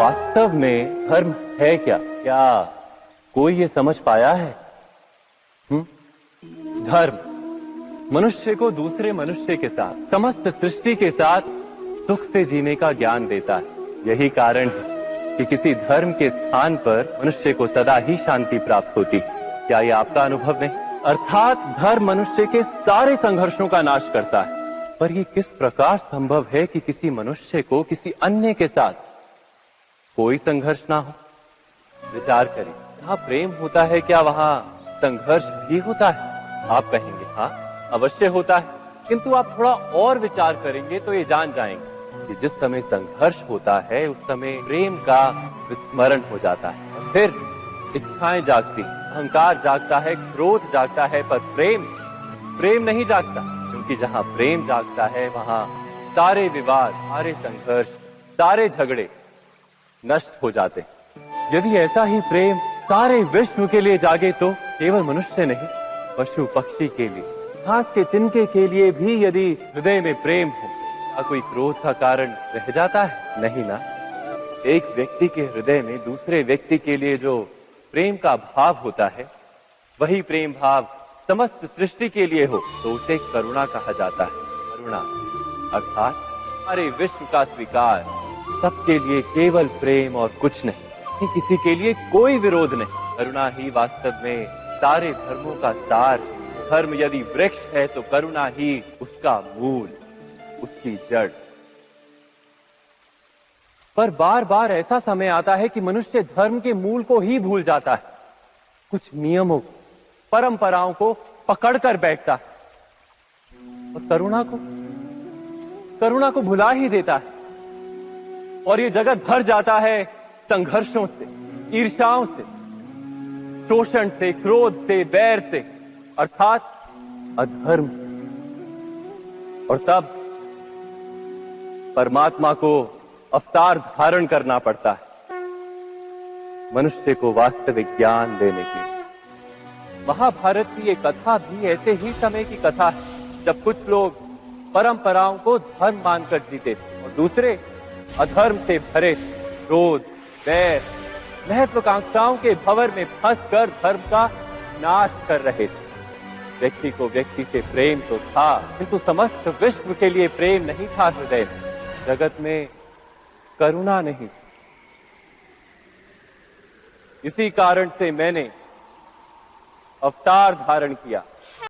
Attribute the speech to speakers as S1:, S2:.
S1: वास्तव में धर्म है क्या? क्या कोई ये समझ पाया है? धर्म मनुष्य को दूसरे मनुष्य के साथ, समस्त सृष्टि के साथ सुख से जीने का ज्ञान देता है। यही कारण है कि किसी धर्म के स्थान पर मनुष्य को सदा ही शांति प्राप्त होती। क्या ये आपका अनुभव नहीं? अर्थात धर्म मनुष्य के सारे संघर्षों का नाश करता है। पर ये किस प्रकार संभव है कि किसी मनुष्य को किसी अन्य के साथ कोई संघर्ष ना हो? विचार करिए, जहां प्रेम होता है क्या वहां संघर्ष भी होता है? आप कहेंगे हाँ अवश्य होता है, किंतु आप थोड़ा और विचार करेंगे तो ये जान जाएंगे कि जिस समय संघर्ष होता है उस समय प्रेम का विस्मरण हो जाता है। फिर इच्छाएं जागती, अहंकार जागता है, क्रोध जागता है, पर प्रेम नहीं जागता। क्योंकि जहां प्रेम जागता है वहां सारे विवाद, सारे संघर्ष, सारे झगड़े नष्ट हो जाते। यदि ऐसा ही प्रेम सारे विश्व के लिए जागे तो केवल मनुष्य नहीं, पशु पक्षी के लिए, घास के तिनके के लिए भी यदि हृदय में प्रेम हो, क्या कोई क्रोध का कारण रह जाता है? नहीं ना। एक व्यक्ति के हृदय में दूसरे व्यक्ति के लिए जो प्रेम का भाव होता है, वही प्रेम भाव समस्त सृष्टि के लिए हो तो उसे करुणा कहा जाता है। करुणा अर्थात सारे विश्व का स्वीकार, सबके लिए केवल प्रेम और कुछ नहीं, किसी के लिए कोई विरोध नहीं। करुणा ही वास्तव में सारे धर्मों का सार। धर्म यदि वृक्ष है तो करुणा ही उसका मूल, उसकी जड़। पर बार बार ऐसा समय आता है कि मनुष्य धर्म के मूल को ही भूल जाता है, कुछ नियमों को, परंपराओं को पकड़कर बैठता है और करुणा को भुला ही देता है। और ये जगत भर जाता है संघर्षों से, ईर्ष्याओं से, शोषण से, क्रोध से, बैर से, अर्थात अधर्म से। और तब परमात्मा को अवतार धारण करना पड़ता है मनुष्य को वास्तविक ज्ञान देने के लिए। महाभारत की ये कथा भी ऐसे ही समय की कथा है जब कुछ लोग परंपराओं को धर्म मानकर जीते थे और दूसरे अधर्म से भरे क्रोध, बैर, महत्वाकांक्षाओं के भंवर में फंसकर धर्म का नाश कर रहे थे। व्यक्ति को व्यक्ति से प्रेम तो था, किंतु समस्त विश्व के लिए प्रेम नहीं था हृदय में। जगत में करुणा नहीं। इसी कारण से मैंने अवतार धारण किया।